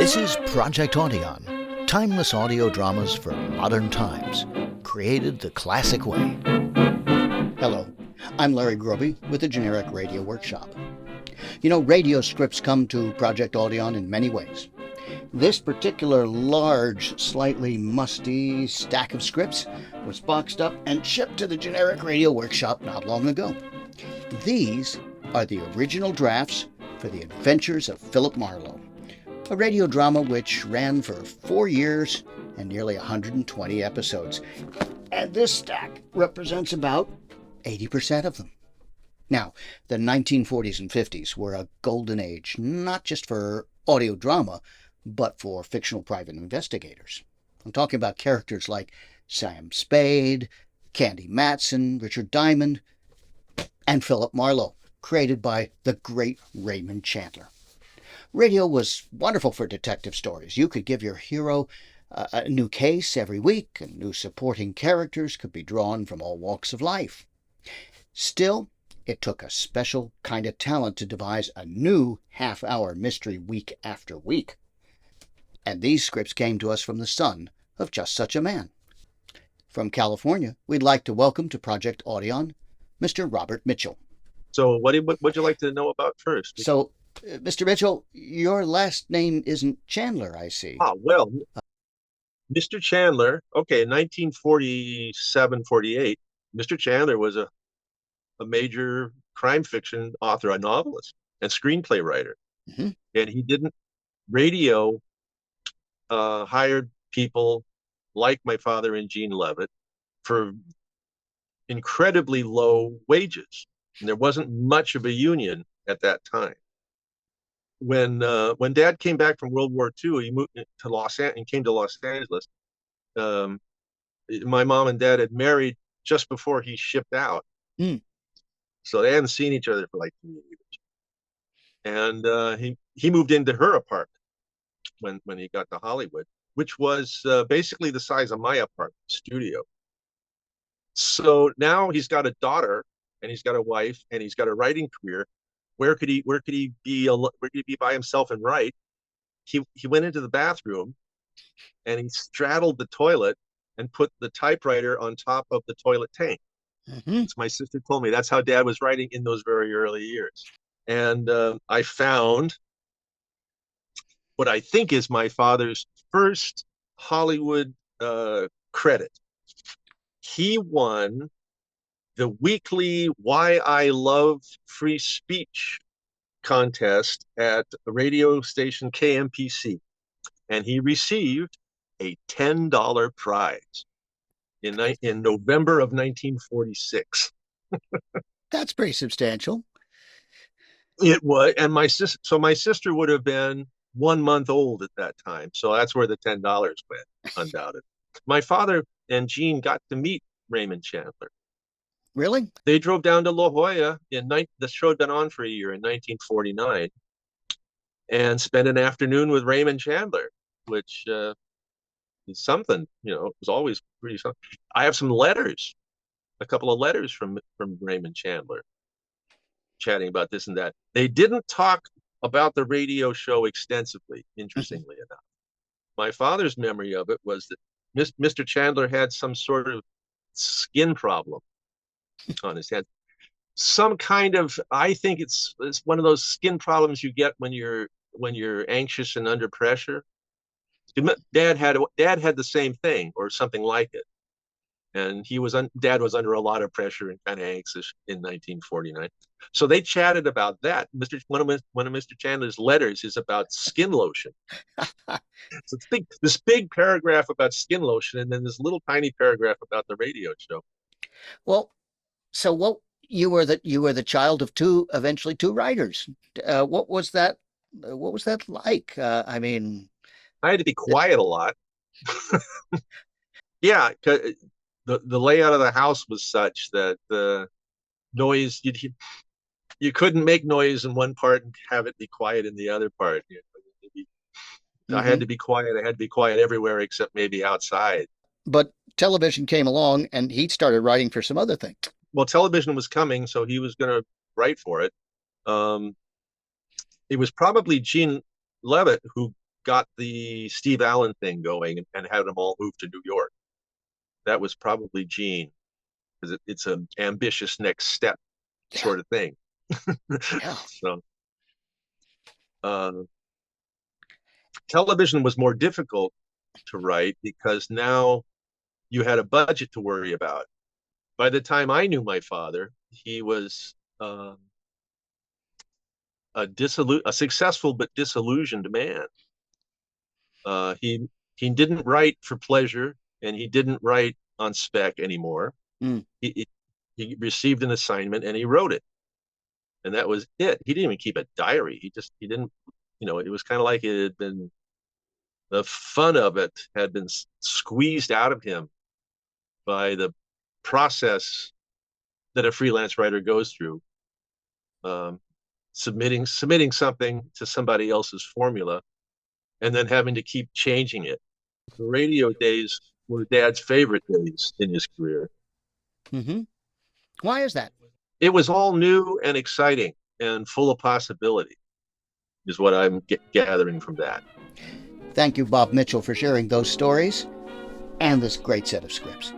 This is Project Audion, timeless audio dramas for modern times, created the classic way. Hello, I'm Larry Groby with the Generic Radio Workshop. You know, radio scripts come to Project Audion in many ways. This particular large, slightly musty stack of scripts was boxed up and shipped to the Generic Radio Workshop not long ago. These are the original drafts for The Adventures of Philip Marlowe, a radio drama which ran for 4 years and nearly 120 episodes. And this stack represents about 80% of them. Now, the 1940s and 50s were a golden age, not just for audio drama, but for fictional private investigators. I'm talking about characters like Sam Spade, Candy Matson, Richard Diamond, and Philip Marlowe, created by the great Raymond Chandler. Radio was wonderful for detective stories. You could give your hero a new case every week, and new supporting characters could be drawn from all walks of life. Still, it took a special kind of talent to devise a new half-hour mystery week after week. And these scripts came to us from the son of just such a man. From California, we'd like to welcome to Project Audion Mr. Robert Mitchell. So what would you like to know about first? So, Mr. Mitchell, your last name isn't Chandler, I see. Well, Mr. Chandler, okay, in 1947, 48, Mr. Chandler was a major crime fiction author, a novelist, and screenplay writer. Mm-hmm. And he didn't, radio hired people like my father and Gene Levitt for incredibly low wages. And there wasn't much of a union at that time. When Dad came back from World War II, he moved to came to Los Angeles. My mom and Dad had married just before he shipped out. Mm. So they hadn't seen each other for like 2 years. And he moved into her apartment when he got to Hollywood, which was basically the size of my apartment studio. So now he's got a daughter, and he's got a wife, and he's got a writing career. Where could he be by himself and write? He went into the bathroom, and he straddled the toilet and put the typewriter on top of the toilet tank. Mm-hmm. As my sister told me, that's how Dad was writing in those very early years. And I found what I think is my father's first Hollywood credit. He won the weekly Why I Love Free Speech contest at the radio station KMPC. And he received a $10 prize in November of 1946. That's pretty substantial. It was, and my sister would have been 1 month old at that time. So that's where the $10 went, undoubtedly. My father and Gene got to meet Raymond Chandler. Really? They drove down to La Jolla. The show had been on for a year in 1949, and spent an afternoon with Raymond Chandler, which is something. You know, it was always pretty something. I have some letters, a couple of letters from Raymond Chandler, chatting about this and that. They didn't talk about the radio show extensively, interestingly enough. My father's memory of it was that Mr. Chandler had some sort of skin problem on his head. Some kind of, I think it's one of those skin problems you get when you're anxious and under pressure. Dad had the same thing or something like it. And Dad was under a lot of pressure and kind of anxious in 1949. So they chatted about that. One of Mr. Chandler's letters is about skin lotion. So it's this big paragraph about skin lotion, and then this little tiny paragraph about the radio show. Well, so you were the child of eventually two writers. What was that like? I mean, I had to be quiet a lot. Yeah, the layout of the house was such that the noise, you couldn't make noise in one part and have it be quiet in the other part. I had to be quiet. I had to be quiet everywhere except maybe outside. But television came along, and he started writing for some other things. Well, television was coming, so he was going to write for it. It was probably Gene Levitt who got the Steve Allen thing going and had them all move to New York. That was probably Gene, because it's an ambitious next step sort of thing. Yeah. So uh, television was more difficult to write because now you had a budget to worry about. By the time I knew my father, he was a successful but disillusioned man. He didn't write for pleasure, and he didn't write on spec anymore. Mm. He received an assignment and he wrote it, and that was it. He didn't even keep a diary. He didn't, it was kind of like it had been, the fun of it had been squeezed out of him by the process that a freelance writer goes through, submitting something to somebody else's formula and then having to keep changing it. The radio days were Dad's favorite days in his career. Mm-hmm. Why is that? It was all new and exciting and full of possibility, is what I'm gathering from that. Thank you, Bob Mitchell, for sharing those stories and this great set of scripts.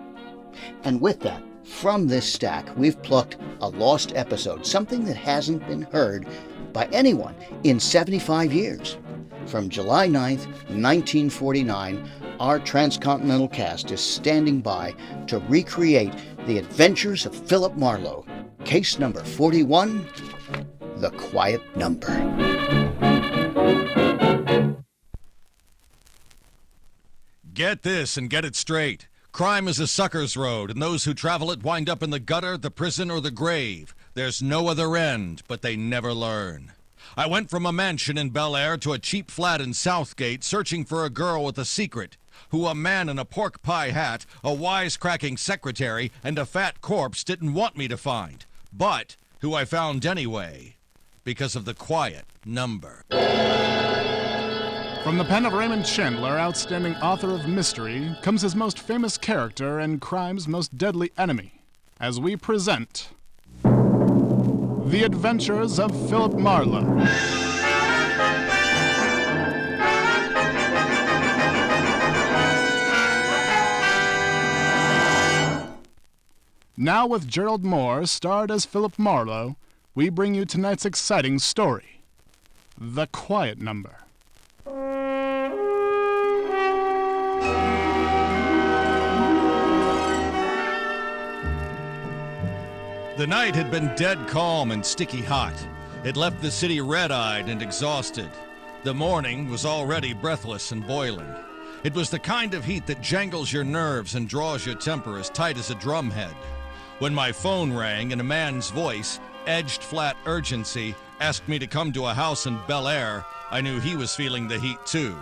And with that, from this stack, we've plucked a lost episode, something that hasn't been heard by anyone in 75 years. From July 9th, 1949, our transcontinental cast is standing by to recreate the Adventures of Philip Marlowe, case number 41, The Quiet Number. Get this and get it straight. Crime is a sucker's road, and those who travel it wind up in the gutter, the prison, or the grave. There's no other end, but they never learn. I went from a mansion in Bel Air to a cheap flat in Southgate, searching for a girl with a secret, who a man in a pork pie hat, a wisecracking secretary, and a fat corpse didn't want me to find, but who I found anyway, because of the quiet number. From the pen of Raymond Chandler, outstanding author of mystery, comes his most famous character and crime's most deadly enemy, as we present The Adventures of Philip Marlowe. Now with Gerald Moore starred as Philip Marlowe, we bring you tonight's exciting story, The Quiet Number. The night had been dead calm and sticky hot. It left the city red-eyed and exhausted. The morning was already breathless and boiling. It was the kind of heat that jangles your nerves and draws your temper as tight as a drumhead. When my phone rang and a man's voice, edged flat urgency, asked me to come to a house in Bel Air, I knew he was feeling the heat too.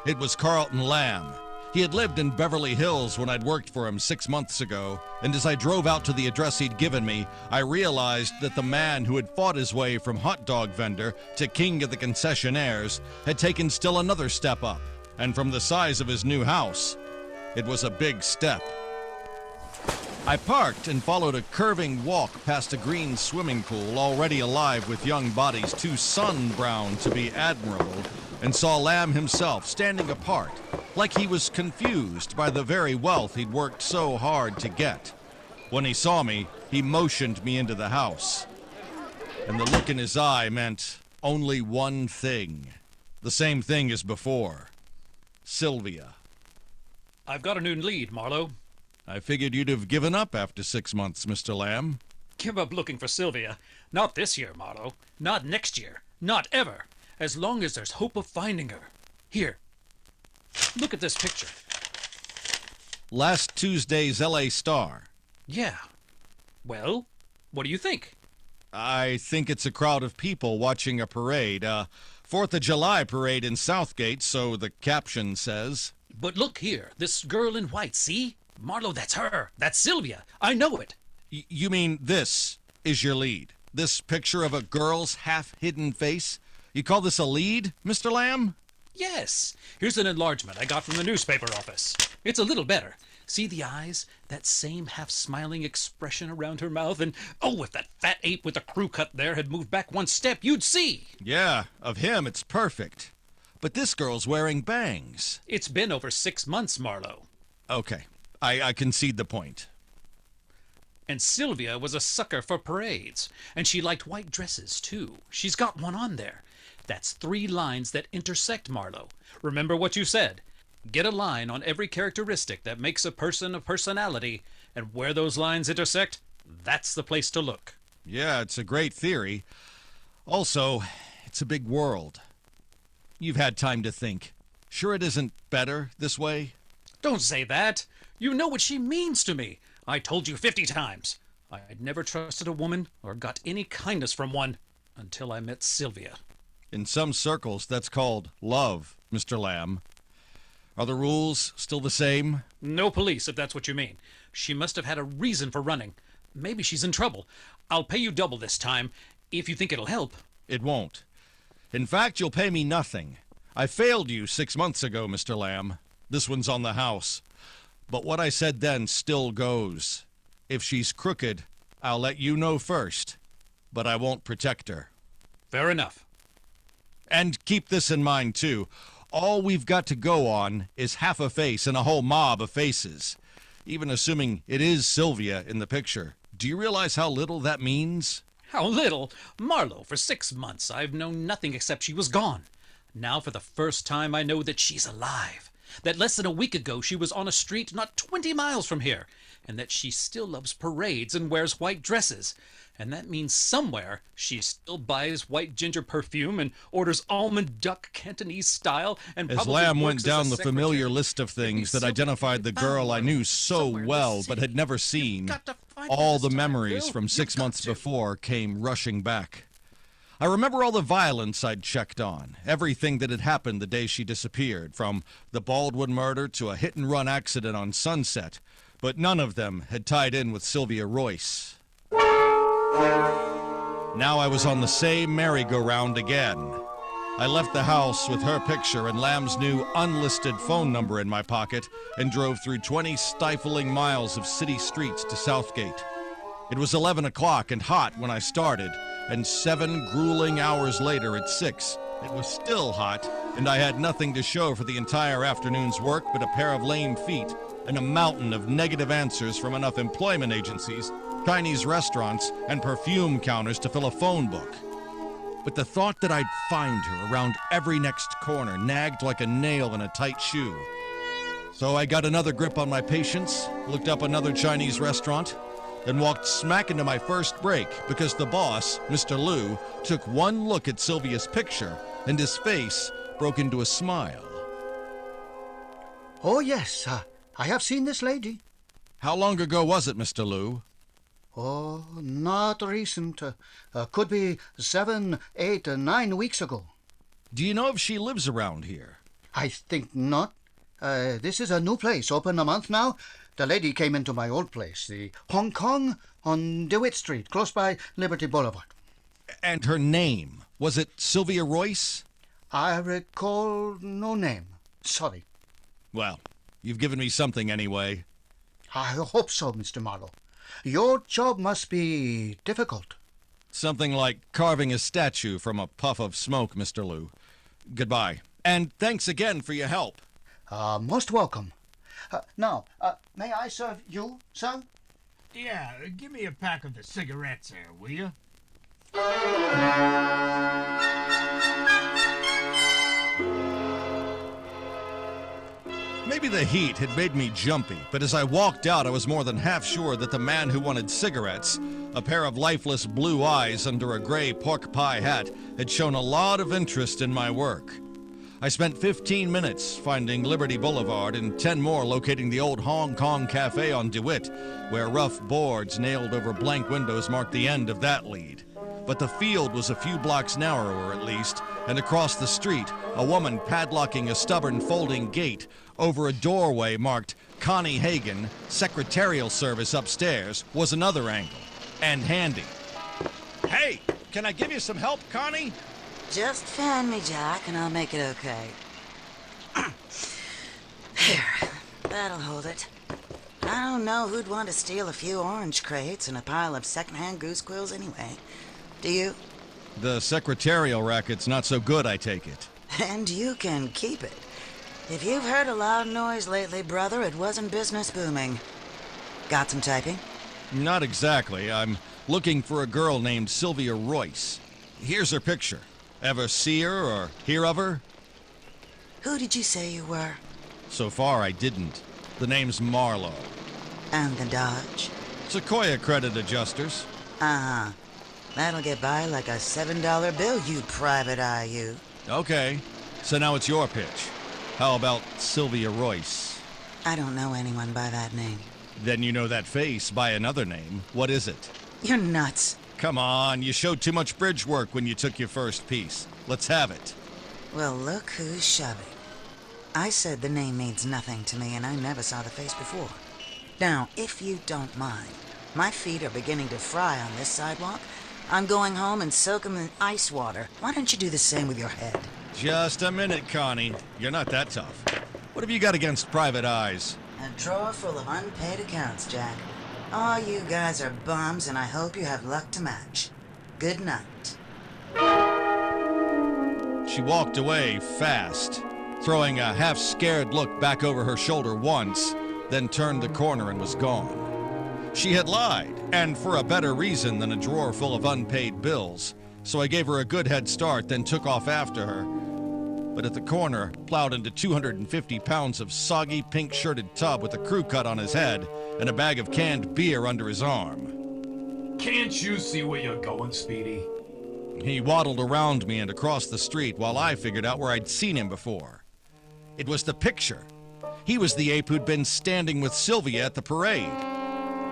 It was Carlton Lamb. He had lived in Beverly Hills when I'd worked for him 6 months ago, and as I drove out to the address he'd given me, I realized that the man who had fought his way from hot dog vendor to king of the concessionaires had taken still another step up, and from the size of his new house, it was a big step. I parked and followed a curving walk past a green swimming pool already alive with young bodies too sun-browned to be admirable, and saw Lamb himself standing apart, like he was confused by the very wealth he'd worked so hard to get. When he saw me, he motioned me into the house. And the look in his eye meant only one thing. The same thing as before. Sylvia. I've got a new lead, Marlowe. I figured you'd have given up after 6 months, Mr. Lamb. Give up looking for Sylvia. Not this year, Marlowe. Not next year. Not ever. As long as there's hope of finding her. Here. Look at this picture. Last Tuesday's L.A. Star. Yeah. Well, what do you think? I think it's a crowd of people watching a parade. 4th of July parade in Southgate, so the caption says. But look here. This girl in white, see? Marlowe, that's her. That's Sylvia. I know it. You mean this is your lead? This picture of a girl's half-hidden face? You call this a lead, Mr. Lamb? Yes. Here's an enlargement I got from the newspaper office. It's a little better. See the eyes? That same half-smiling expression around her mouth, and oh, if that fat ape with the crew cut there had moved back one step, you'd see. Yeah, of him it's perfect. But this girl's wearing bangs. It's been over 6 months, Marlowe. Okay, I concede the point. And Sylvia was a sucker for parades, and she liked white dresses, too. She's got one on there. That's 3 lines that intersect, Marlowe. Remember what you said. Get a line on every characteristic that makes a person a personality, and where those lines intersect, that's the place to look. Yeah, it's a great theory. Also, it's a big world. You've had time to think. Sure it isn't better this way? Don't say that. You know what she means to me. I told you 50 times. I'd never trusted a woman or got any kindness from one until I met Sylvia. In some circles, that's called love, Mr. Lamb. Are the rules still the same? No police, if that's what you mean. She must have had a reason for running. Maybe she's in trouble. I'll pay you double this time, if you think it'll help. It won't. In fact, you'll pay me nothing. I failed you 6 months ago, Mr. Lamb. This one's on the house. But what I said then still goes. If she's crooked, I'll let you know first. But I won't protect her. Fair enough. And keep this in mind, too. All we've got to go on is half a face and a whole mob of faces. Even assuming it is Sylvia in the picture. Do you realize how little that means? How little? Marlowe, for 6 months I've known nothing except she was gone. Now for the first time I know that she's alive. That less than a week ago she was on a street not 20 miles from here. And that she still loves parades and wears white dresses. And that means somewhere she still buys white ginger perfume and orders almond duck Cantonese style and As probably Lamb works went as down a the familiar secretary. list of things that Maybe identified the somewhere girl I found knew one so somewhere in the well but city. had never seen, You've got to find all her the this time, memories Bill. from You've 6 got months to. before came rushing back. I remember all the violence I'd checked on, everything that had happened the day she disappeared, from the Baldwin murder to a hit-and-run accident on Sunset, but none of them had tied in with Sylvia Royce. Now I was on the same merry-go-round again. I left the house with her picture and Lamb's new unlisted phone number in my pocket and drove through 20 stifling miles of city streets to Southgate. It was 11 o'clock and hot when I started, and 7 grueling hours later at 6, it was still hot, and I had nothing to show for the entire afternoon's work but a pair of lame feet and a mountain of negative answers from enough employment agencies, Chinese restaurants, and perfume counters to fill a phone book. But the thought that I'd find her around every next corner nagged like a nail in a tight shoe. So I got another grip on my patience, looked up another Chinese restaurant, then walked smack into my first break because the boss, Mr. Liu, took one look at Sylvia's picture and his face broke into a smile. Oh, yes, I have seen this lady. How long ago was it, Mr. Liu? Oh, not recent. Could be 7, 8, 9 weeks ago. Do you know if she lives around here? I think not. This is a new place, open a month now. The lady came into my old place, the Hong Kong on DeWitt Street, close by Liberty Boulevard. And her name, was it Sylvia Royce? I recall no name. Sorry. Well, you've given me something anyway. I hope so, Mr. Marlowe. Your job must be difficult. Something like carving a statue from a puff of smoke, Mr. Liu. Goodbye. And thanks again for your help. Most welcome. Now, may I serve you, sir? Yeah, give me a pack of the cigarettes there, will you? Maybe the heat had made me jumpy, but as I walked out, I was more than half sure that the man who wanted cigarettes, a pair of lifeless blue eyes under a gray pork pie hat, had shown a lot of interest in my work. I spent 15 minutes finding Liberty Boulevard and 10 more locating the old Hong Kong Cafe on DeWitt, where rough boards nailed over blank windows marked the end of that lead. But the field was a few blocks narrower at least, and across the street, a woman padlocking a stubborn folding gate over a doorway marked Connie Hagen, Secretarial Service upstairs, was another angle. And handy. Hey, can I give you some help, Connie? Just fan me, Jack, and I'll make it okay. Here, that'll hold it. I don't know who'd want to steal a few orange crates and a pile of secondhand goose quills anyway. Do you? The secretarial racket's not so good, I take it. And you can keep it. If you've heard a loud noise lately, brother, it wasn't business booming. Got some typing? Not exactly. I'm looking for a girl named Sylvia Royce. Here's her picture. Ever see her or hear of her? Who did you say you were? So far, I didn't. The name's Marlowe. And the Dodge? Sequoia credit adjusters. Uh-huh. That'll get by like a $7 bill, you private eye, you. Okay, so now it's your pitch. How about Sylvia Royce? I don't know anyone by that name. Then you know that face by another name. What is it? You're nuts. Come on, you showed too much bridge work when you took your first piece. Let's have it. Well, look who's shoving. I said the name means nothing to me, and I never saw the face before. Now, if you don't mind, my feet are beginning to fry on this sidewalk. I'm going home and soak them in ice water. Why don't you do the same with your head? Just a minute, Connie. You're not that tough. What have you got against private eyes? A drawer full of unpaid accounts, Jack. All you guys are bums, and I hope you have luck to match. Good night. She walked away fast, throwing a half-scared look back over her shoulder once, then turned the corner and was gone. She had lied, and for a better reason than a drawer full of unpaid bills, so I gave her a good head start, then took off after her. But at the corner, plowed into 250 pounds of soggy, pink-shirted tub with a crew cut on his head and a bag of canned beer under his arm. Can't you see where you're going, Speedy? He waddled around me and across the street while I figured out where I'd seen him before. It was the picture. He was the ape who'd been standing with Sylvia at the parade.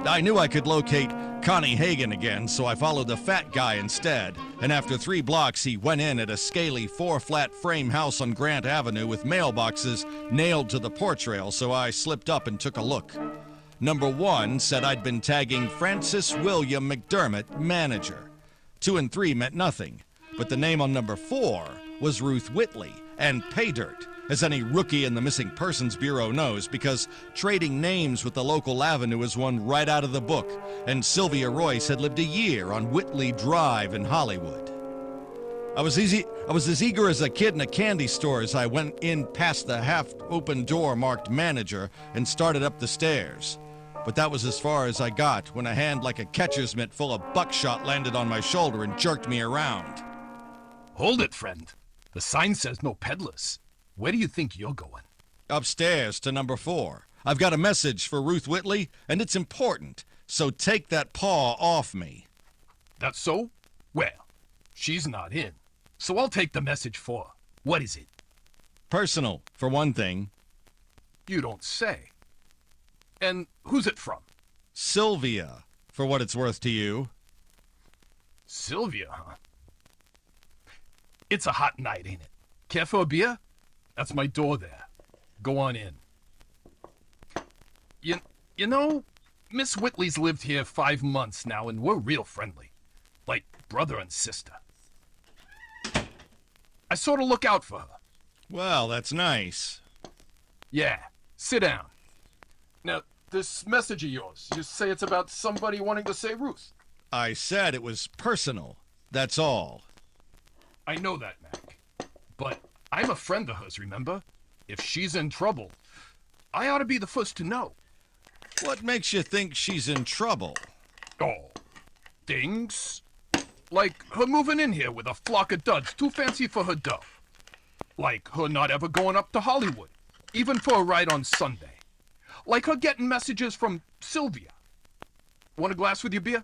I knew I could locate Connie Hagen again, so I followed the fat guy instead, and after 3 blocks he went in at a scaly 4-flat frame house on Grant Avenue with mailboxes nailed to the porch rail, so I slipped up and took a look. Number 1 said I'd been tagging Francis William McDermott, manager. 2 and 3 meant nothing, but the name on number 4 was Ruth Whitley, and pay dirt, as any rookie in the Missing Persons Bureau knows, because trading names with the local avenue is one right out of the book, and Sylvia Royce had lived a year on Whitley Drive in Hollywood. I was as eager as a kid in a candy store as I went in past the half-open door marked manager and started up the stairs. But that was as far as I got when a hand like a catcher's mitt full of buckshot landed on my shoulder and jerked me around. Hold it, friend. The sign says no peddlers. Where do you think you're going? Upstairs to number 4. I've got a message for Ruth Whitley, and it's important, so take that paw off me. That's so? Well, she's not in, so I'll take the message for her. What is it? Personal, for one thing. You don't say. And who's it from? Sylvia, for what it's worth to you. Sylvia, huh? It's a hot night, ain't it? Care for a beer? That's my door there. Go on in. You know, Miss Whitley's lived here 5 months now, and we're real friendly. Like brother and sister. I sort of look out for her. Well, that's nice. Yeah, sit down. Now, this message of yours, you say it's about somebody wanting to say Ruth. I said it was personal. That's all. I know that, Mac. But I'm a friend of hers, remember? If she's in trouble, I ought to be the first to know. What makes you think she's in trouble? Oh, things. Like her moving in here with a flock of duds too fancy for her dough. Like her not ever going up to Hollywood, even for a ride on Sunday. Like her getting messages from Sylvia. Want a glass with your beer?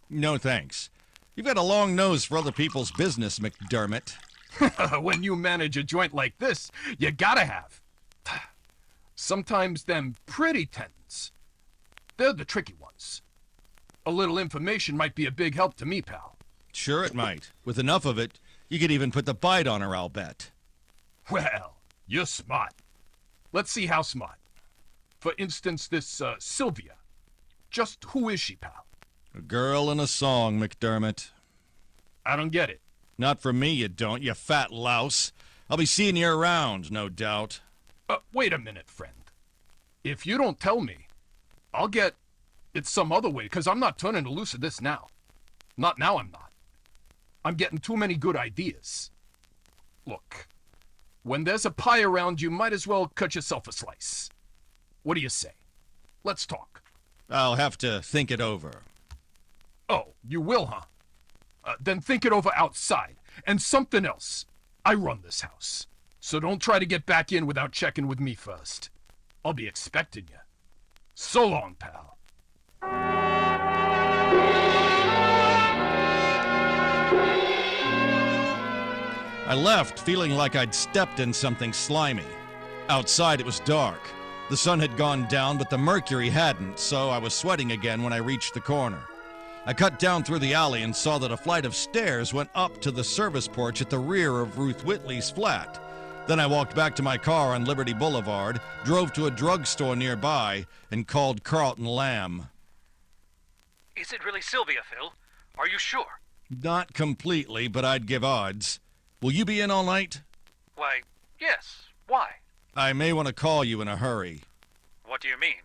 No, thanks. You've got a long nose for other people's business, McDermott. When you manage a joint like this, you gotta have. Sometimes them pretty tendons, they're the tricky ones. A little information might be a big help to me, pal. Sure it might. With enough of it, you could even put the bite on her, I'll bet. Well, you're smart. Let's see how smart. For instance, this Sylvia. Just who is she, pal? A girl in a song, McDermott. I don't get it. Not from me, you don't, you fat louse. I'll be seeing you around, no doubt. Wait a minute, friend. If you don't tell me, I'll get it some other way, because I'm not turning loose of this now. Not now, I'm not. I'm getting too many good ideas. Look, When there's a pie around, you might as well cut yourself a slice. What do you say? Let's talk. I'll have to think it over. Oh, you will, huh? Then think it over outside. And something else. I run this house. So don't try to get back in without checking with me first. I'll be expecting you. So long, pal. I left feeling like I'd stepped in something slimy. Outside it was dark. The sun had gone down, but the mercury hadn't, so I was sweating again when I reached the corner. I cut down through the alley and saw that a flight of stairs went up to the service porch at the rear of Ruth Whitley's flat. Then I walked back to my car on Liberty Boulevard, drove to a drugstore nearby, and called Carlton Lamb. Is it really Sylvia, Phil? Are you sure? Not completely, but I'd give odds. Will you be in all night? Why, yes. Why? I may want to call you in a hurry. What do you mean?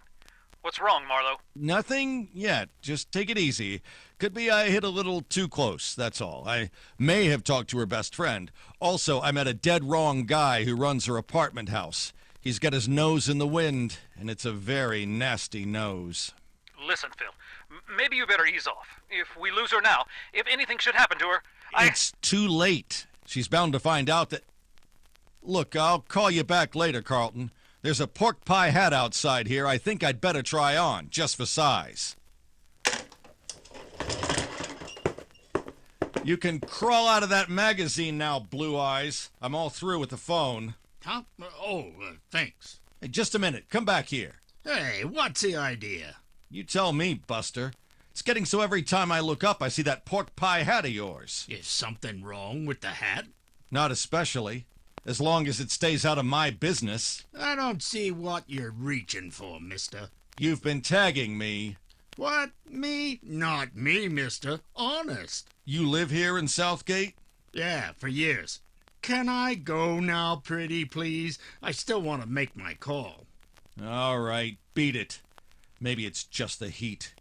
What's wrong, Marlowe? Nothing yet. Just take it easy. Could be I hit a little too close, that's all. I may have talked to her best friend. Also, I met a dead wrong guy who runs her apartment house. He's got his nose in the wind, and it's a very nasty nose. Listen, Phil, maybe you better ease off. If we lose her now, if anything should happen to her, It's too late. She's bound to find out that... Look, I'll call you back later, Carlton. There's a pork pie hat outside here I think I'd better try on, just for size. You can crawl out of that magazine now, Blue Eyes. I'm all through with the phone. Huh? Oh, thanks. Hey, just a minute. Come back here. Hey, what's the idea? You tell me, Buster. It's getting so every time I look up, I see that pork pie hat of yours. Is something wrong with the hat? Not especially. As long as it stays out of my business. I don't see what you're reaching for, mister. You've been tagging me. What? Me? Not me, mister. Honest. You live here in Southgate? Yeah, for years. Can I go now, pretty please? I still want to make my call. All right, beat it. Maybe it's just the heat.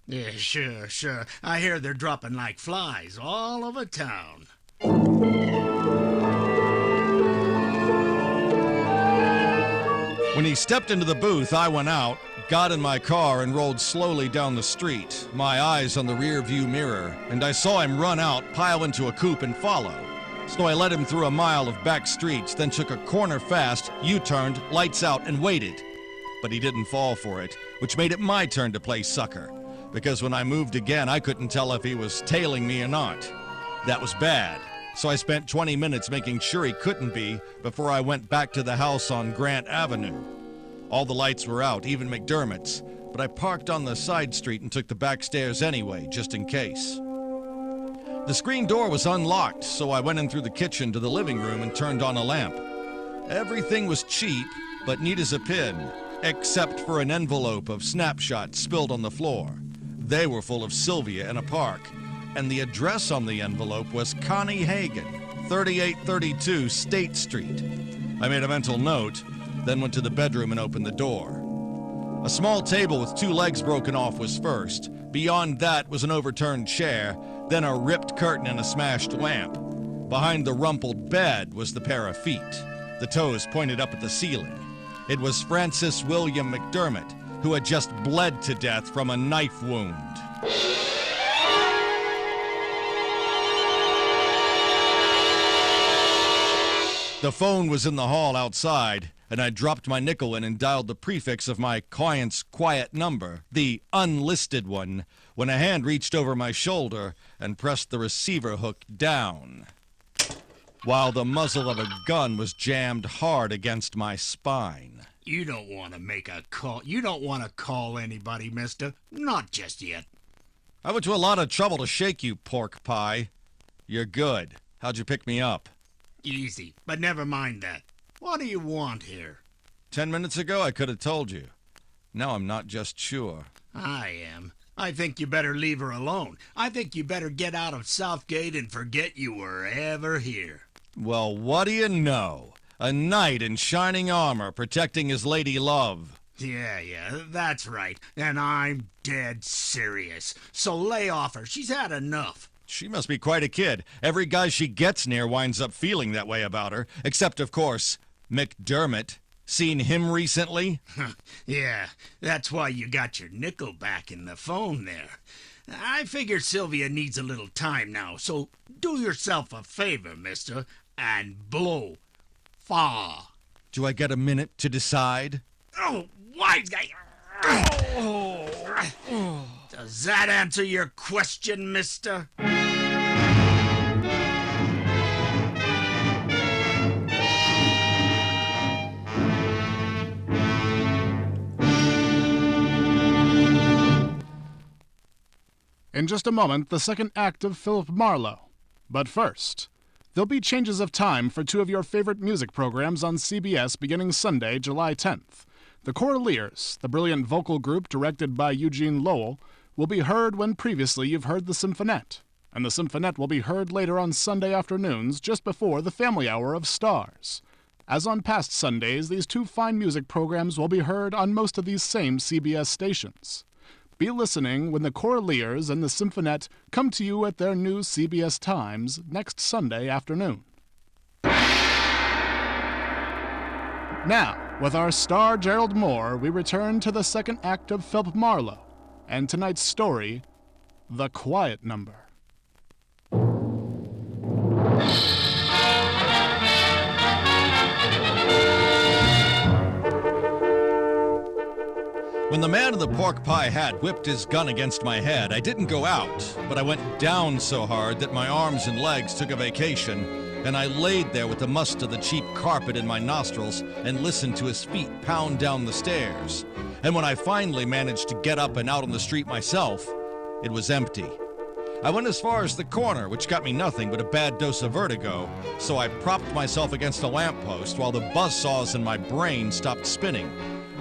Yeah, sure. I hear they're dropping like flies all over town. When he stepped into the booth, I went out, got in my car, and rolled slowly down the street, my eyes on the rear-view mirror, and I saw him run out, pile into a coupe, and follow. So I led him through a mile of back streets, then took a corner fast, U-turned, lights out, and waited. But he didn't fall for it, which made it my turn to play sucker, because when I moved again, I couldn't tell if he was tailing me or not. That was bad. So I spent 20 minutes making sure he couldn't be before I went back to the house on Grant Avenue. All the lights were out, even McDermott's, but I parked on the side street and took the back stairs anyway, just in case. The screen door was unlocked, so I went in through the kitchen to the living room and turned on a lamp. Everything was cheap, but neat as a pin, except for an envelope of snapshots spilled on the floor. They were full of Sylvia in a park, and the address on the envelope was Connie Hagen, 3832 State Street. I made a mental note, then went to the bedroom and opened the door. A small table with 2 legs broken off was first. Beyond that was an overturned chair, then a ripped curtain and a smashed lamp. Behind the rumpled bed was the pair of feet. The toes pointed up at the ceiling. It was Francis William McDermott, who had just bled to death from a knife wound. The phone was in the hall outside, and I dropped my nickel in and dialed the prefix of my client's quiet number, the unlisted one, when a hand reached over my shoulder and pressed the receiver hook down, while the muzzle of a gun was jammed hard against my spine. You don't want to make a call. You don't want to call anybody, mister. Not just yet. I went to a lot of trouble to shake you, pork pie. You're good. How'd you pick me up? Easy, but never mind that. What do you want here? 10 minutes ago, I could have told you. Now I'm not just sure. I am. I think you better leave her alone. I think you better get out of Southgate and forget you were ever here. Well, what do you know? A knight in shining armor protecting his lady love. Yeah, that's right. And I'm dead serious. So lay off her. She's had enough. She must be quite a kid. Every guy she gets near winds up feeling that way about her. Except, of course, McDermott. Seen him recently? Yeah, that's why you got your nickel back in the phone there. I figure Sylvia needs a little time now, so do yourself a favor, mister, and blow. Fa. Do I get a minute to decide? Oh, why? Does that answer your question, mister? In just a moment, the second act of Philip Marlowe. But first, there'll be changes of time for two of your favorite music programs on CBS beginning Sunday, July 10th. The Choraliers, the brilliant vocal group directed by Eugene Lowell, will be heard when previously you've heard the Symphonette. And the Symphonette will be heard later on Sunday afternoons, just before the Family Hour of Stars. As on past Sundays, these two fine music programs will be heard on most of these same CBS stations. Be listening when the Choraliers and the Symphonette come to you at their new CBS times next Sunday afternoon. Now, with our star Gerald Moore, we return to the second act of Philip Marlowe, and tonight's story, The Quiet Number. When the man in the pork pie hat whipped his gun against my head, I didn't go out, but I went down so hard that my arms and legs took a vacation, and I laid there with the must of the cheap carpet in my nostrils and listened to his feet pound down the stairs. And when I finally managed to get up and out on the street myself, it was empty. I went as far as the corner, which got me nothing but a bad dose of vertigo, so I propped myself against a lamppost while the buzzsaws in my brain stopped spinning.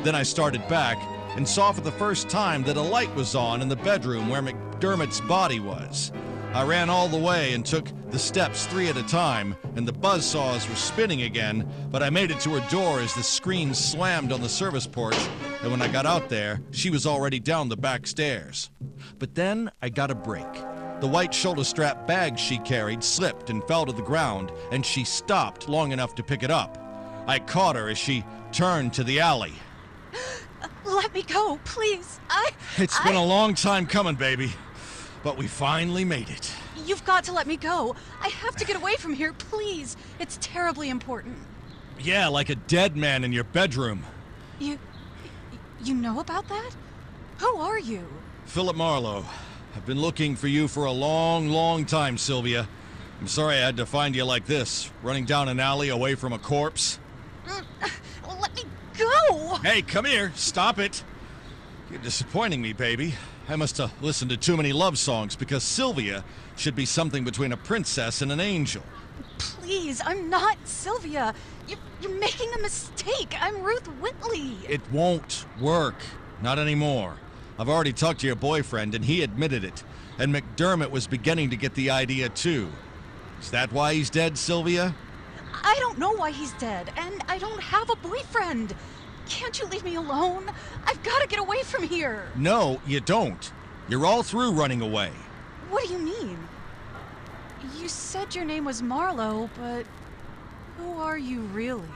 Then I started back and saw for the first time that a light was on in the bedroom where McDermott's body was. I ran all the way and took the steps 3 at a time, and the buzzsaws were spinning again, but I made it to her door as the screen slammed on the service porch, and when I got out there, she was already down the back stairs. But then I got a break. The white shoulder-strap bag she carried slipped and fell to the ground, and she stopped long enough to pick it up. I caught her as she turned to the alley. Let me go, please. It's been a long time coming, baby, but we finally made it. You've got to let me go. I have to get away from here, please. It's terribly important. Yeah, like a dead man in your bedroom. You know about that? Who are you? Philip Marlowe. I've been looking for you for a long, long time, Sylvia. I'm sorry I had to find you like this, running down an alley away from a corpse. Let me go! Hey, come here. Stop it. You're disappointing me, baby. I must have listened to too many love songs because Sylvia should be something between a princess and an angel. Please, I'm not Sylvia. You're making a mistake. I'm Ruth Whitley. It won't work. Not anymore. I've already talked to your boyfriend, and he admitted it. And McDermott was beginning to get the idea, too. Is that why he's dead, Sylvia? I don't know why he's dead, and I don't have a boyfriend. Can't you leave me alone? I've got to get away from here. No, you don't. You're all through running away. What do you mean? You said your name was Marlowe, but who are you really?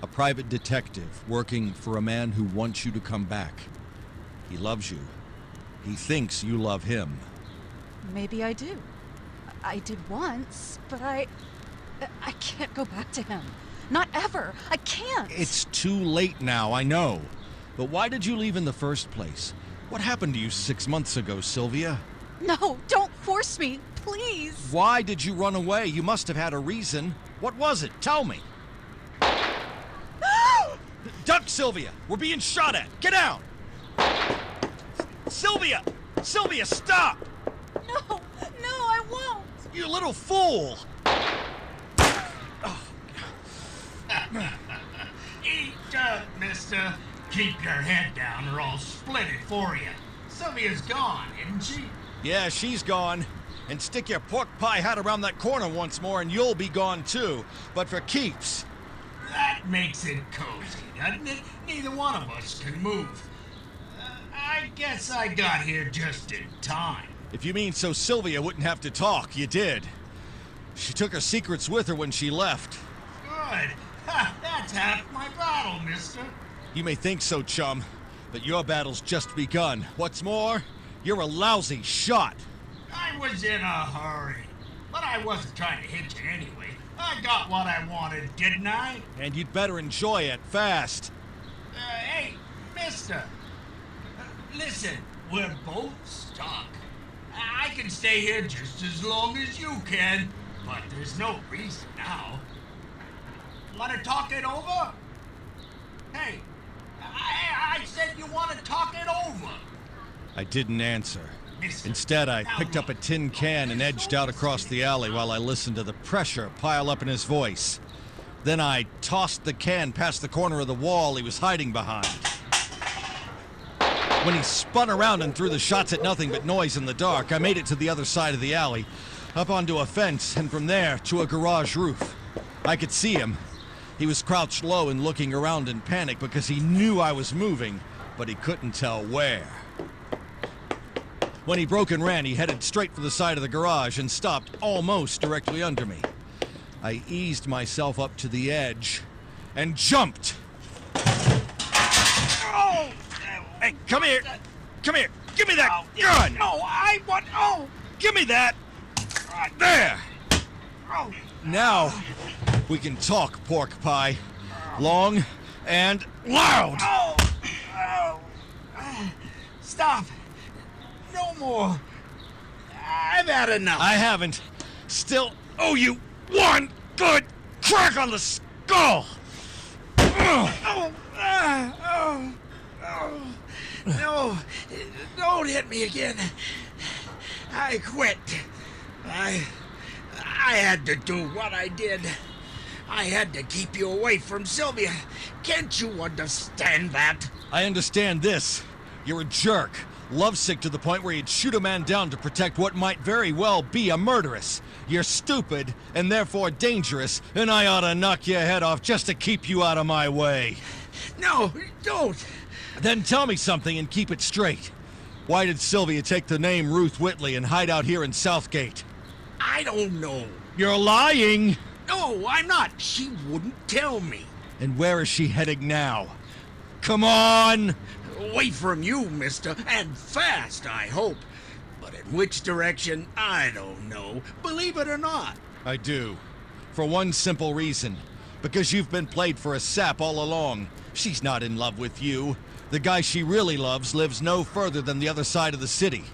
A private detective working for a man who wants you to come back. He loves you. He thinks you love him. Maybe I do. I did once, but I can't go back to him. Not ever. I can't. It's too late now, I know. But why did you leave in the first place? What happened to you 6 months ago, Sylvia? No, don't force me, please. Why did you run away? You must have had a reason. What was it? Tell me. Duck, Sylvia! We're being shot at! Get down! Sylvia! Sylvia, stop! No, I won't. You little fool! Eat up, mister. Keep your head down or I'll split it for you. Sylvia's gone, isn't she? Yeah, she's gone. And stick your pork pie hat around that corner once more and you'll be gone too. But for keeps. That makes it cozy, doesn't it? Neither one of us can move. I guess I got here just in time. If you mean so Sylvia wouldn't have to talk, you did. She took her secrets with her when she left. Good. Ha, that's half my battle, mister. You may think so, chum, but your battle's just begun. What's more, you're a lousy shot. I was in a hurry, but I wasn't trying to hit you anyway. I got what I wanted, didn't I? And you'd better enjoy it fast. Hey, mister. Listen, we're both stuck. I can stay here just as long as you can, but there's no reason now. Want to talk it over? Hey, I said you want to talk it over. I didn't answer. Mister, Instead, I now picked up a look, tin can and edged out across the alley while I listened to the pressure pile up in his voice. Then I tossed the can past the corner of the wall he was hiding behind. When he spun around and threw the shots at nothing but noise in the dark, I made it to the other side of the alley, up onto a fence, and from there to a garage roof. I could see him. He was crouched low and looking around in panic because he knew I was moving, but he couldn't tell where. When he broke and ran, he headed straight for the side of the garage and stopped almost directly under me. I eased myself up to the edge and jumped. Oh! Hey, come here! Come here! Give me that gun! No, I want... Oh! Give me that! There! Oh! Now, we can talk, pork pie. Long and loud! Oh! Oh! Stop! No more! I've had enough! I haven't. Still owe you one good crack on the skull! Oh! Oh! Oh! No! Don't hit me again! I quit. I had to do what I did. I had to keep you away from Sylvia. Can't you understand that? I understand this. You're a jerk. Lovesick to the point where you'd shoot a man down to protect what might very well be a murderess. You're stupid, and therefore dangerous, and I ought to knock your head off just to keep you out of my way. No, don't! Then tell me something and keep it straight. Why did Sylvia take the name Ruth Whitley and hide out here in Southgate? I don't know. You're lying! No, I'm not. She wouldn't tell me. And where is she heading now? Come on! Away from you, mister, and fast, I hope. But in which direction, I don't know, believe it or not. I do. For one simple reason. Because you've been played for a sap all along. She's not in love with you. The guy she really loves lives no further than the other side of the city.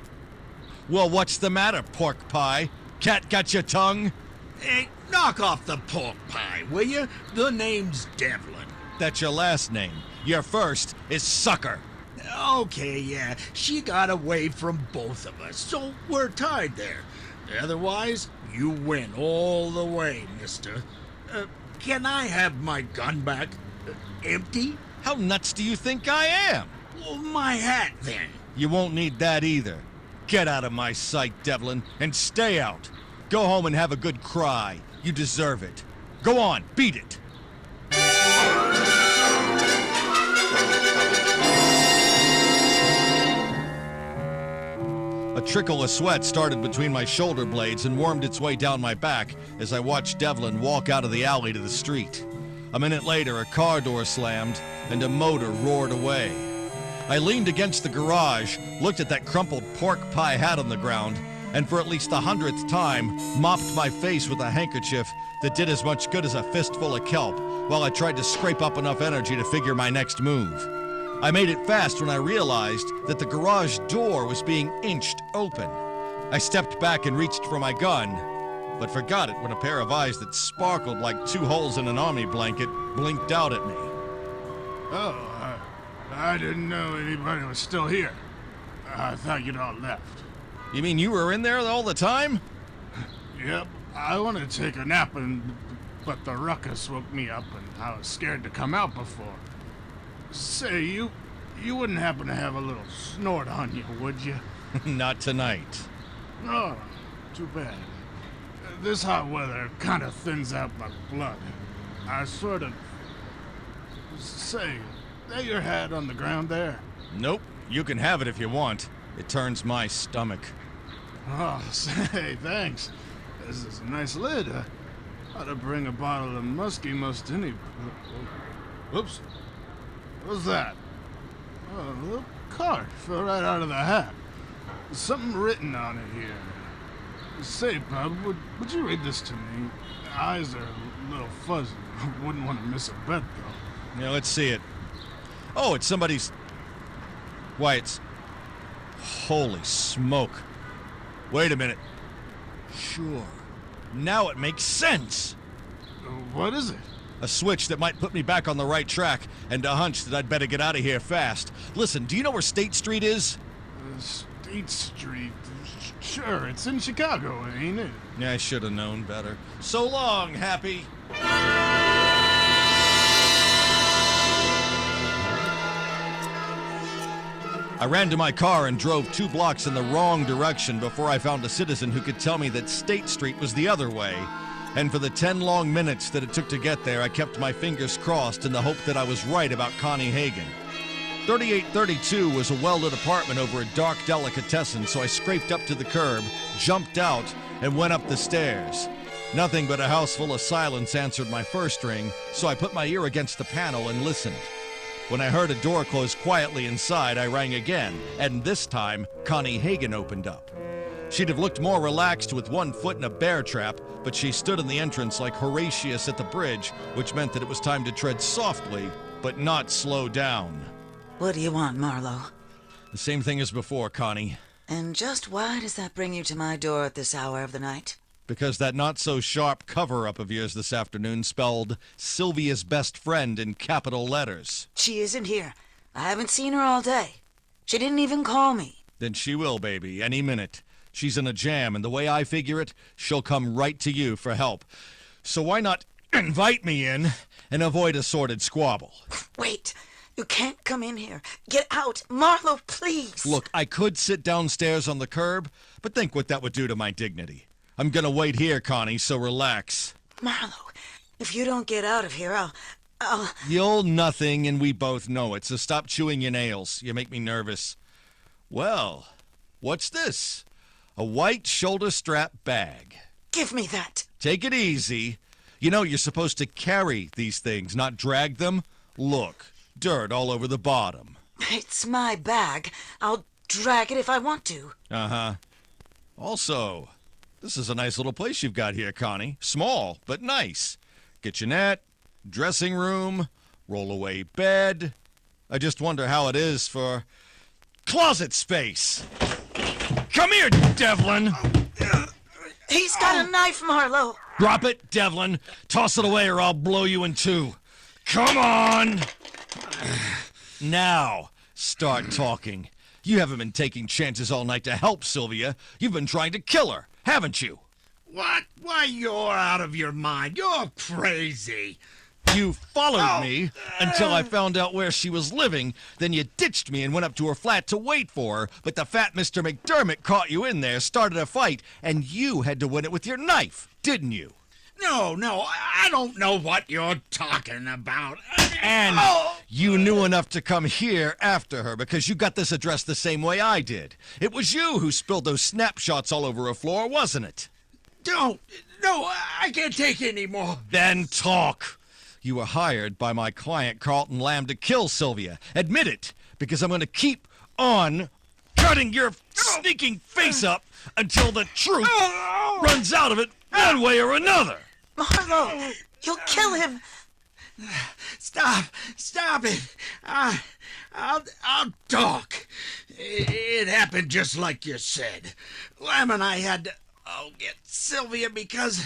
Well, what's the matter, pork pie? Cat got your tongue? Hey, knock off the pork pie, will you? The name's Devlin. That's your last name. Your first is Sucker. Okay, yeah, she got away from both of us, so we're tied there. Otherwise, you win all the way, mister. Can I have my gun back? Empty? How nuts do you think I am? Well, my hat, then. You won't need that either. Get out of my sight, Devlin, and stay out. Go home and have a good cry. You deserve it. Go on, beat it. A trickle of sweat started between my shoulder blades and wormed its way down my back as I watched Devlin walk out of the alley to the street. A minute later, a car door slammed and a motor roared away. I leaned against the garage, looked at that crumpled pork pie hat on the ground, and for at least the 100th time, mopped my face with a handkerchief that did as much good as a fistful of kelp while I tried to scrape up enough energy to figure my next move. I made it fast when I realized that the garage door was being inched open. I stepped back and reached for my gun, but forgot it when a pair of eyes that sparkled like two holes in an army blanket blinked out at me. Oh, I didn't know anybody was still here. I thought you'd all left. You mean you were in there all the time? Yep, I wanted to take a nap, but the ruckus woke me up, and I was scared to come out before. Say, you wouldn't happen to have a little snort on you, would you? Not tonight. Oh, too bad. This hot weather kind of thins out my blood. I sort of... Say, that your hat on the ground there? Nope, you can have it if you want. It turns my stomach. Oh, say, thanks. This is a nice lid. Ought to bring a bottle of musky most any... Whoops. What's that? Oh, a little card fell right out of the hat. There's something written on it here. Say, bub, would you read this to me? The eyes are a little fuzzy. Wouldn't want to miss a bet, though. Yeah, let's see it. Oh, it's somebody's... Why, it's... Holy smoke. Wait a minute. Sure. Now it makes sense. What is it? A switch that might put me back on the right track, and a hunch that I'd better get out of here fast. Listen, do you know where State Street is? State Street? Sure, it's in Chicago, ain't it? Yeah, I should have known better. So long, Happy. I ran to my car and drove 2 blocks in the wrong direction before I found a citizen who could tell me that State Street was the other way. And for the 10 long minutes that it took to get there, I kept my fingers crossed in the hope that I was right about Connie Hagen. 3832 was a well-lit apartment over a dark delicatessen, so I scraped up to the curb, jumped out, and went up the stairs. Nothing but a house full of silence answered my first ring, so I put my ear against the panel and listened. When I heard a door close quietly inside, I rang again, and this time, Connie Hagen opened up. She'd have looked more relaxed with one foot in a bear trap, but she stood in the entrance like Horatius at the bridge, which meant that it was time to tread softly, but not slow down. What do you want, Marlowe? The same thing as before, Connie. And just why does that bring you to my door at this hour of the night? Because that not-so-sharp cover-up of yours this afternoon spelled Sylvia's best friend in capital letters. She isn't here. I haven't seen her all day. She didn't even call me. Then she will, baby, any minute. She's in a jam, and the way I figure it, she'll come right to you for help. So why not invite me in and avoid a sordid squabble? Wait. You can't come in here. Get out. Marlowe, please. Look, I could sit downstairs on the curb, but think what that would do to my dignity. I'm gonna wait here, Connie, so relax. Marlowe, if you don't get out of here, I'll... You'll nothing, and we both know it, so stop chewing your nails. You make me nervous. Well, what's this? A white shoulder strap bag. Give me that. Take it easy. You know, you're supposed to carry these things, not drag them. Look, dirt all over the bottom. It's my bag. I'll drag it if I want to. Uh-huh. Also, this is a nice little place you've got here, Connie. Small, but nice. Kitchenette, dressing room, roll-away bed. I just wonder how it is for closet space. Come here, Devlin! He's got a knife, Marlowe. Drop it, Devlin. Toss it away or I'll blow you in two. Come on! Now, start talking. You haven't been taking chances all night to help Sylvia. You've been trying to kill her, haven't you? What? Why, you're out of your mind. You're crazy. You followed me until I found out where she was living, then you ditched me and went up to her flat to wait for her, but the fat Mr. McDermott caught you in there, started a fight, and you had to win it with your knife, didn't you? No, I don't know what you're talking about. And you knew enough to come here after her because you got this address the same way I did. It was you who spilled those snapshots all over her floor, wasn't it? No, I can't take any more. Then talk. You were hired by my client, Carlton Lamb, to kill Sylvia. Admit it, because I'm going to keep on cutting your sneaking face up until the truth runs out of it one way or another. Marlowe, you'll kill him. Stop it. I'll talk. It happened just like you said. Lamb and I had to get Sylvia because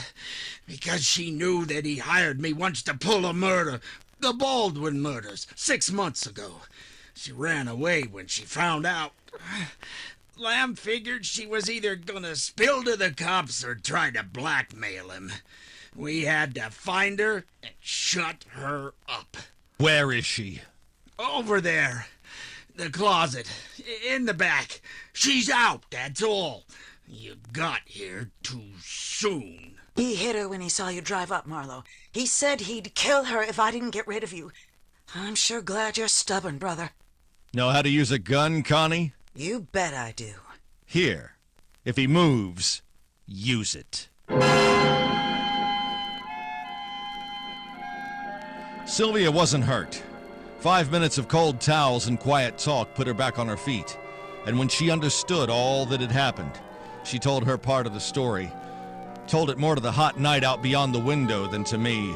she knew that he hired me once to pull a murder, the Baldwin murders, 6 months ago. She ran away when she found out. Lamb figured she was either gonna spill to the cops or try to blackmail him. We had to find her and shut her up. Where is she? Over there. The closet. In the back. She's out, that's all. You got here too soon. He hit her when he saw you drive up, Marlowe. He said he'd kill her if I didn't get rid of you. I'm sure glad you're stubborn, brother. Know how to use a gun, Connie? You bet I do. Here. If he moves, use it. Sylvia wasn't hurt. 5 minutes of cold towels and quiet talk put her back on her feet. And when she understood all that had happened, she told her part of the story. Told it more to the hot night out beyond the window than to me.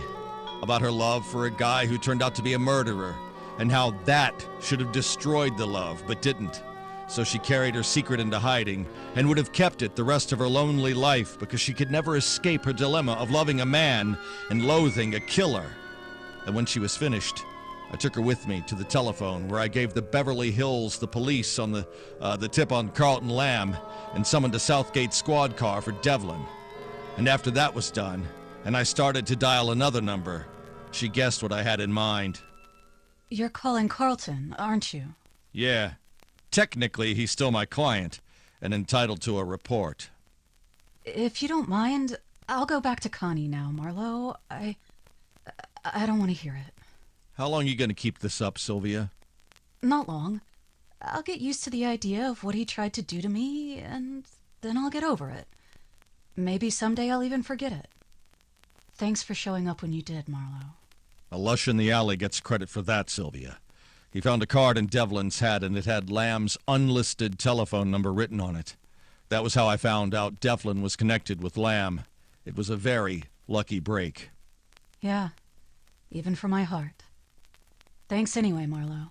About her love for a guy who turned out to be a murderer, and how that should have destroyed the love, but didn't. So she carried her secret into hiding, and would have kept it the rest of her lonely life because she could never escape her dilemma of loving a man and loathing a killer. And when she was finished, I took her with me to the telephone where I gave the Beverly Hills the police on the tip on Carlton Lamb and summoned a Southgate squad car for Devlin. And after that was done, and I started to dial another number, she guessed what I had in mind. You're calling Carlton, aren't you? Yeah. Technically, he's still my client and entitled to a report. If you don't mind, I'll go back to Connie now, Marlowe. I don't want to hear it. How long are you going to keep this up, Sylvia? Not long. I'll get used to the idea of what he tried to do to me, and then I'll get over it. Maybe someday I'll even forget it. Thanks for showing up when you did, Marlowe. A lush in the alley gets credit for that, Sylvia. He found a card in Devlin's hat, and it had Lamb's unlisted telephone number written on it. That was how I found out Devlin was connected with Lamb. It was a very lucky break. Yeah, even for my heart. Thanks anyway, Marlowe.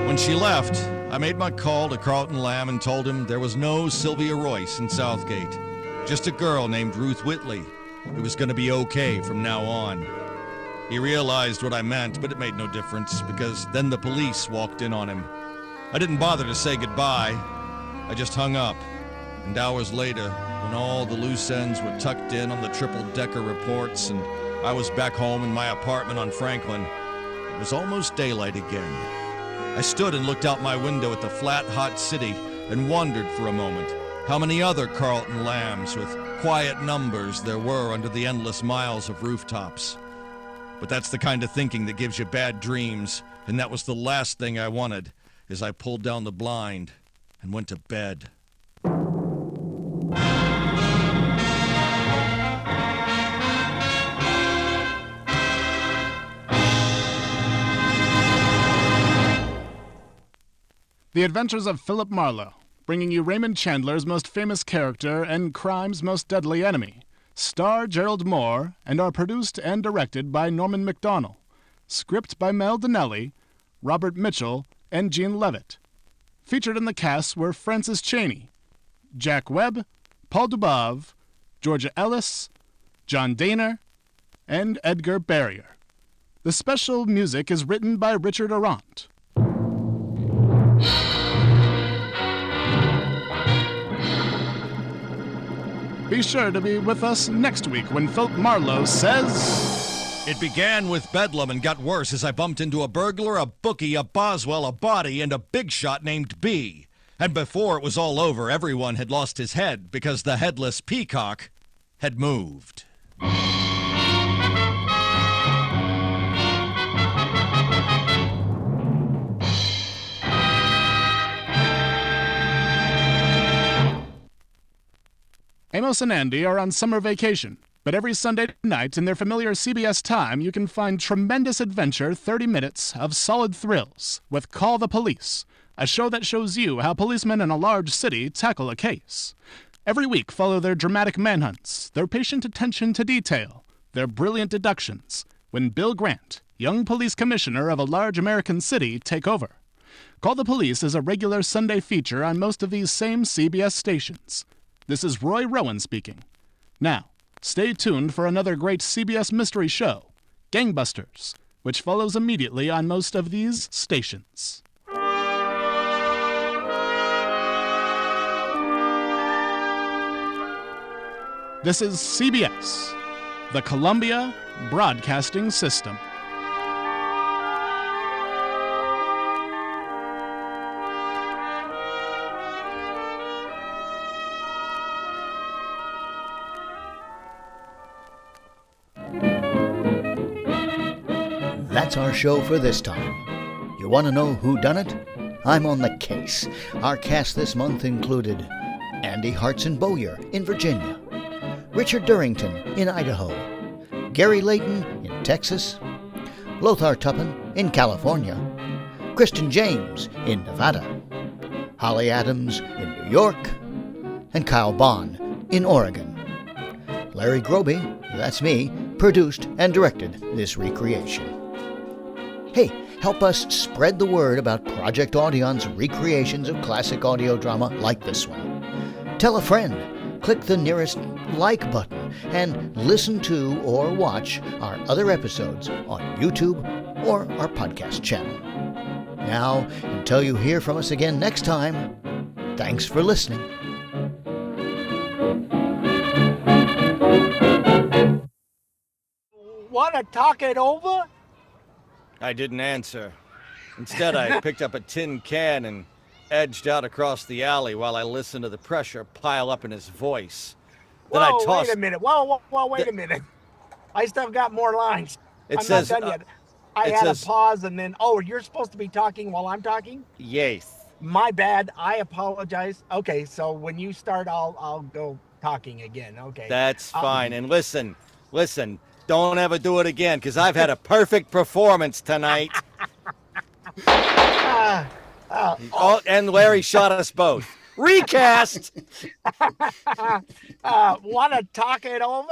When she left, I made my call to Carlton Lamb and told him there was no Sylvia Royce in Southgate. Just a girl named Ruth Whitley, who was going to be okay from now on. He realized what I meant, but it made no difference, because then the police walked in on him. I didn't bother to say goodbye. I just hung up. And hours later, when all the loose ends were tucked in on the triple-decker reports and I was back home in my apartment on Franklin, it was almost daylight again. I stood and looked out my window at the flat, hot city and wondered for a moment how many other Carlton Lambs with quiet numbers there were under the endless miles of rooftops. But that's the kind of thinking that gives you bad dreams, and that was the last thing I wanted as I pulled down the blind and went to bed. The Adventures of Philip Marlowe, bringing you Raymond Chandler's most famous character and crime's most deadly enemy. Star Gerald Moore and are produced and directed by Norman MacDonald. Script by Mel Donnelly, Robert Mitchell, and Gene Levitt. Featured in the cast were Francis Cheney, Jack Webb, Paul Dubov, Georgia Ellis, John Daner, and Edgar Barrier. The special music is written by Richard Arant. Be sure to be with us next week when Philip Marlowe says... It began with Bedlam and got worse as I bumped into a burglar, a bookie, a Boswell, a body, and a big shot named B. And before it was all over, everyone had lost his head because the headless peacock had moved. Amos and Andy are on summer vacation, but every Sunday night in their familiar CBS time, you can find tremendous adventure 30 minutes of solid thrills with Call the Police, a show that shows you how policemen in a large city tackle a case. Every week, follow their dramatic manhunts, their patient attention to detail, their brilliant deductions, when Bill Grant, young police commissioner of a large American city, take over. Call the Police is a regular Sunday feature on most of these same CBS stations. This is Roy Rowan speaking. Now, stay tuned for another great CBS mystery show, Gangbusters, which follows immediately on most of these stations. This is CBS, the Columbia Broadcasting System. that's our show for this time. You want to know who done it? I'm on the case. Our cast this month included Andy Hartson Bowyer in Virginia, Richard Durrington in Idaho, Gary Layton in Texas, Lothar Tuppen in California, Kristen James in Nevada, Holly Adams in New York, and Kyle Bond in Oregon. Larry Groby, that's me, produced and directed this recreation. Hey, help us spread the word about Project Audion's recreations of classic audio drama like this one. Tell a friend, click the nearest like button, and listen to or watch our other episodes on YouTube or our podcast channel. Now, until you hear from us again next time, thanks for listening. Want to talk it over? I didn't answer. Instead, I picked up a tin can and edged out across the alley while I listened to the pressure pile up in his voice. Then I tossed... wait a minute. Whoa, wait a minute. I still got more lines. I'm not done yet. I had a pause and then, you're supposed to be talking while I'm talking? Yes. My bad. I apologize. Okay, so when you start, I'll go talking again. Okay. That's fine. And listen, don't ever do it again, because I've had a perfect performance tonight. And Larry shot us both. Recast! Want to talk it over?